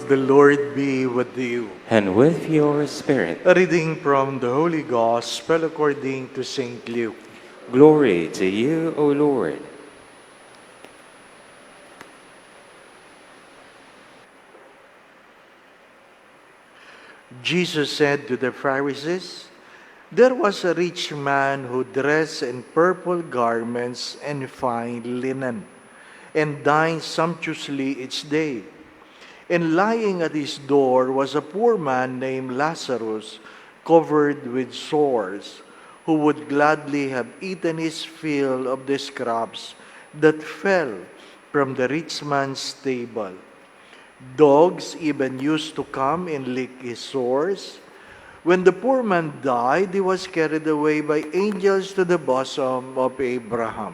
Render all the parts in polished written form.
The Lord be with you. And with your spirit. A reading from the Holy Gospel according to St. Luke. Glory to you, O Lord. Jesus said to the Pharisees, "There was a rich man who dressed in purple garments and fine linen, and dined sumptuously each day. And lying at his door was a poor man named Lazarus, covered with sores, who would gladly have eaten his fill of the scraps that fell from the rich man's table. Dogs even used to come and lick his sores. When the poor man died, he was carried away by angels to the bosom of Abraham.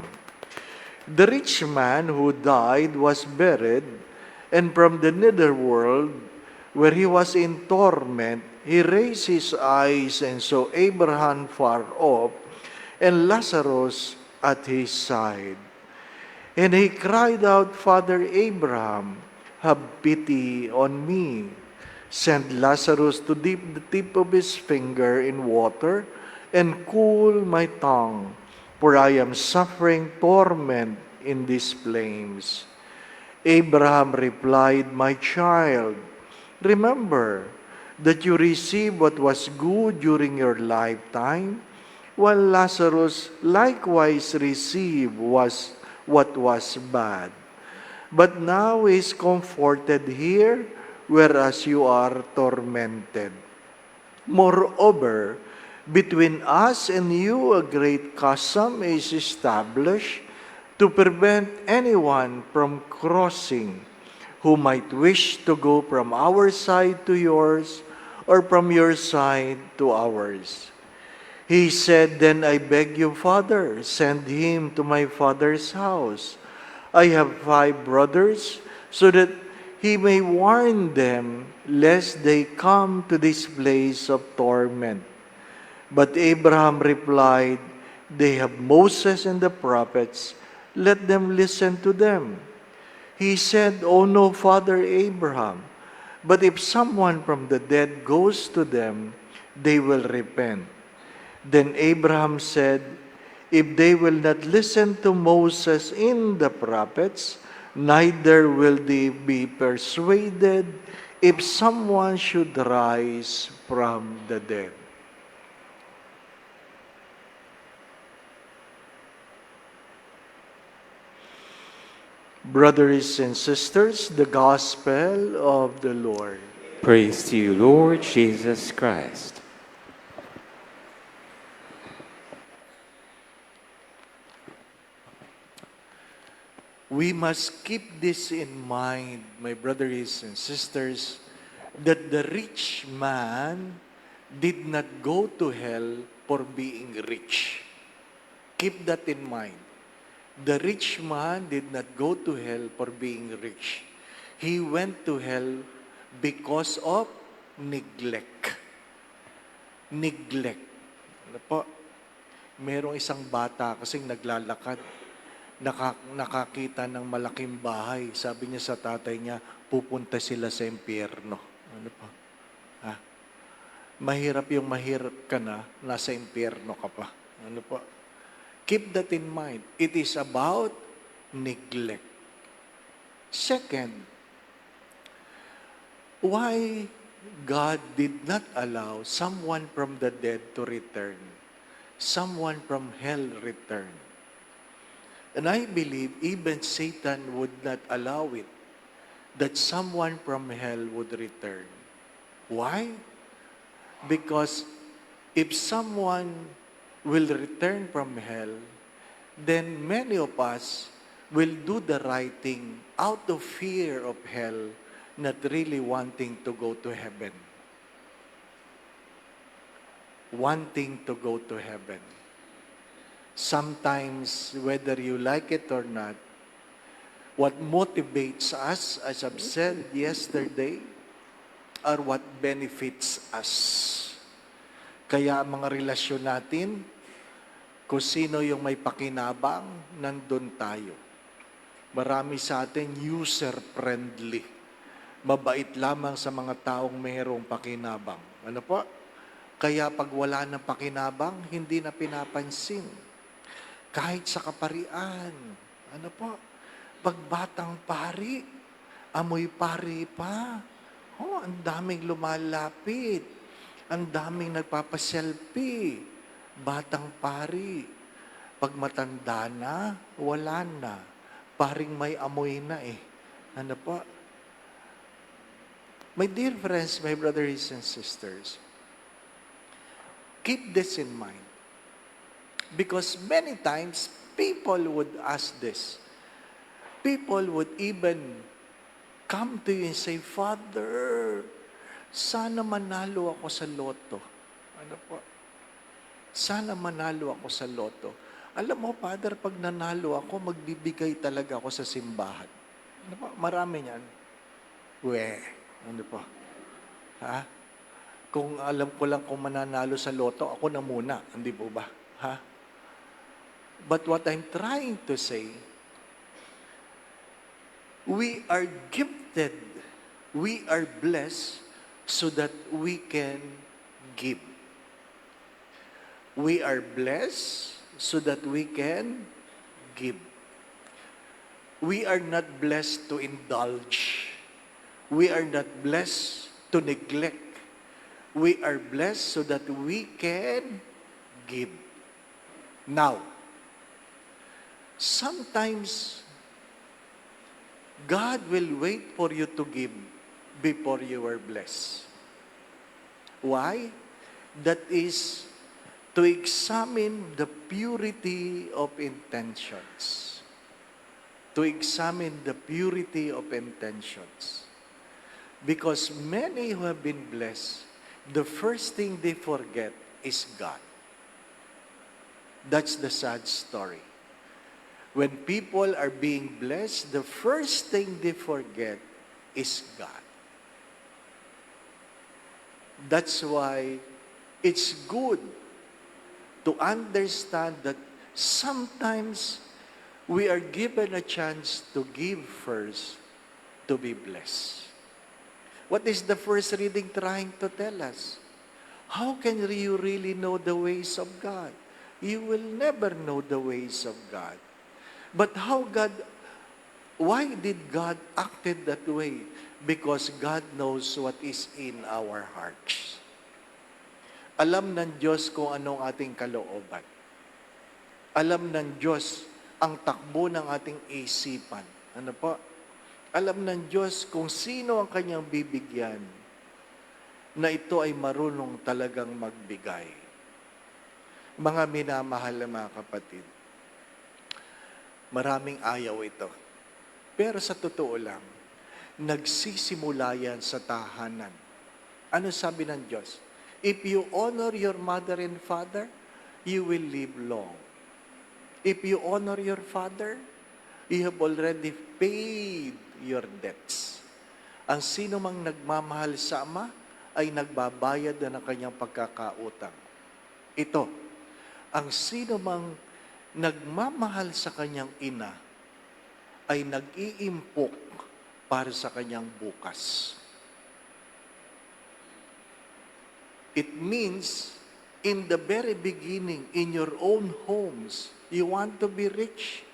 The rich man who died was buried, and from the netherworld, where he was in torment, he raised his eyes and saw Abraham far off, and Lazarus at his side. And he cried out, 'Father Abraham, have pity on me. Send Lazarus to dip the tip of his finger in water and cool my tongue, for I am suffering torment in these flames.' Abraham replied, 'My child, remember that you received what was good during your lifetime, while Lazarus likewise received what was bad. But now he is comforted here, whereas you are tormented. Moreover, between us and you a great chasm is established to prevent anyone from crossing who might wish to go from our side to yours or from your side to ours.' He said, 'Then I beg you, Father, send him to my father's house. I have 5 brothers, so that he may warn them, lest they come to this place of torment.' But Abraham replied, 'They have Moses and the prophets. Let them listen to them.' He said, 'Oh no, Father Abraham, but if someone from the dead goes to them, they will repent.' Then Abraham said, 'If they will not listen to Moses and the prophets, neither will they be persuaded if someone should rise from the dead.'" Brothers and sisters, the Gospel of the Lord. Praise to you, Lord Jesus Christ. We must keep this in mind, my brothers and sisters, that the rich man did not go to hell for being rich. Keep that in mind. The rich man did not go to hell for being rich. He went to hell because of neglect. Neglect. Ano po? Merong isang bata kasing naglalakad, nakakita ng malaking bahay. Sabi niya sa tatay niya, pupunta sila sa impyerno. Ano po? Ha? Mahirap yung mahirap ka na, nasa impyerno ka pa. Ano po? Keep that in mind. It is about neglect. Second, why God did not allow someone from the dead to return, someone from hell return. And I believe even Satan would not allow it, that someone from hell would return. Why? Because if someone will return from hell, then many of us will do the right thing out of fear of hell, not really wanting to go to heaven. Wanting to go to heaven. Sometimes, whether you like it or not, what motivates us, as I've said yesterday, are what benefits us. Kaya ang mga relasyon natin, kung sino yung may pakinabang, nandun tayo. Marami sa atin user-friendly. Mabait lamang sa mga taong mayroong pakinabang. Ano po? Kaya pag wala ng pakinabang, hindi na pinapansin. Kahit sa kaparian. Ano po? Pag batang pari, amoy pari pa. Oh, ang daming lumalapit. Ang daming nagpapaselfie. Batang pari. Pag matanda na, wala na. Paring may amoy na eh. Ano po? My dear friends, my brothers and sisters, keep this in mind. Because many times, people would ask this. People would even come to you and say, Father, sana manalo ako sa loto. Ano po? Sana manalo ako sa loto. Alam mo, Father, pag nanalo ako, magbibigay talaga ako sa simbahan. Ano po? Marami niyan. Ano po? Ha? Kung alam ko lang kung mananalo sa loto, ako na muna. Hindi po ba? Ha? But what I'm trying to say, we are gifted, we are blessed so that we can give. We are blessed so that we can give. We are not blessed to indulge. We are not blessed to neglect. We are blessed so that we can give. Now, sometimes God will wait for you to give before you are blessed. Why? That is to examine the purity of intentions. To examine the purity of intentions. Because many who have been blessed, the first thing they forget is God. That's the sad story. When people are being blessed, the first thing they forget is God. That's why it's good to understand that sometimes we are given a chance to give first to be blessed. What is the first reading trying to tell us? How can you really know the ways of God? You will never know the ways of God. But why did God acted that way? Because God knows what is in our hearts. Alam ng Diyos kung anong ating kalooban. Alam ng Diyos ang takbo ng ating isipan. Ano po? Alam ng Diyos kung sino ang kanyang bibigyan na ito ay marunong talagang magbigay. Mga minamahal na mga kapatid, maraming ayaw ito. Pero sa totoo lang, nagsisimula yan sa tahanan. Ano sabi ng Diyos? If you honor your mother and father, you will live long. If you honor your father, you have already paid your debts. Ang sino mang nagmamahal sa ama ay nagbabayad na ng kanyang pagkakautang. Ito, ang sino mang nagmamahal sa kanyang ina ay nag-iimpok para sa kanyang bukas. It means, in the very beginning, in your own homes, you want to be rich,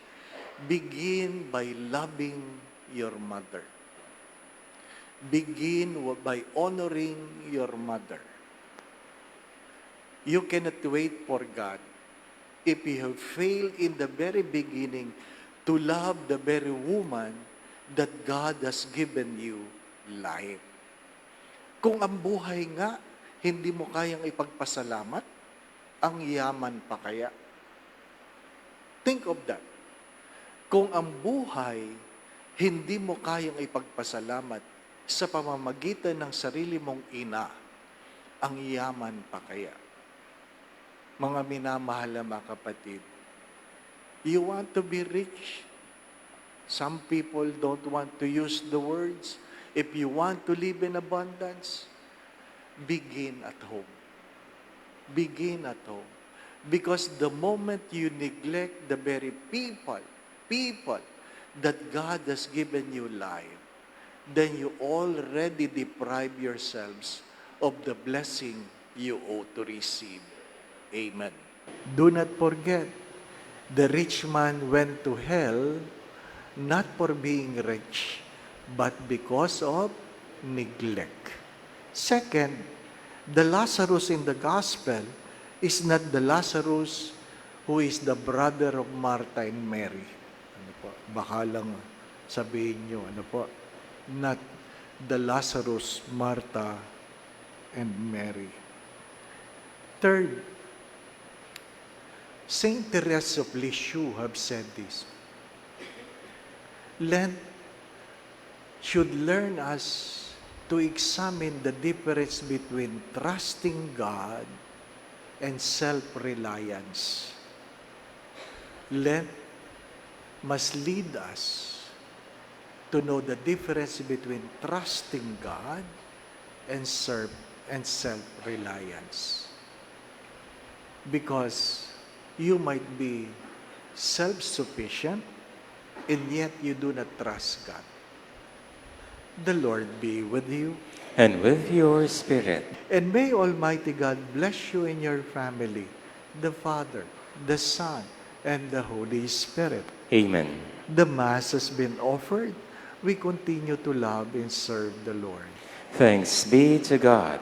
begin by loving your mother. Begin by honoring your mother. You cannot wait for God if you have failed in the very beginning to love the very woman that God has given you life. Kung ang buhay nga, hindi mo kayang ipagpasalamat, ang yaman pa kaya? Think of that. Kung ang buhay, hindi mo kayang ipagpasalamat sa pamamagitan ng sarili mong ina, ang yaman pa kaya? Mga minamahal na mga kapatid, you want to be rich? Some people don't want to use the words. If you want to live in abundance, begin at home. Begin at home. Because the moment you neglect the very people that God has given you life, then you already deprive yourselves of the blessing you ought to receive. Amen. Do not forget, the rich man went to hell not for being rich, but because of neglect. Second, the Lazarus in the gospel is not the Lazarus who is the brother of Martha and Mary. Ano po? Baka lang sabihin nyo, ano po? Not the Lazarus, Martha, and Mary. Third, Saint Teresa of Lisieux have said this. Lent should learn us to examine the difference between trusting God and self-reliance. Lent must lead us to know the difference between trusting God and self-reliance. Because you might be self-sufficient and yet you do not trust God. The Lord be with you. And with your spirit. And may Almighty God bless you and your family, the Father, the Son, and the Holy Spirit. Amen. The Mass has been offered. We continue to love and serve the Lord. Thanks be to God.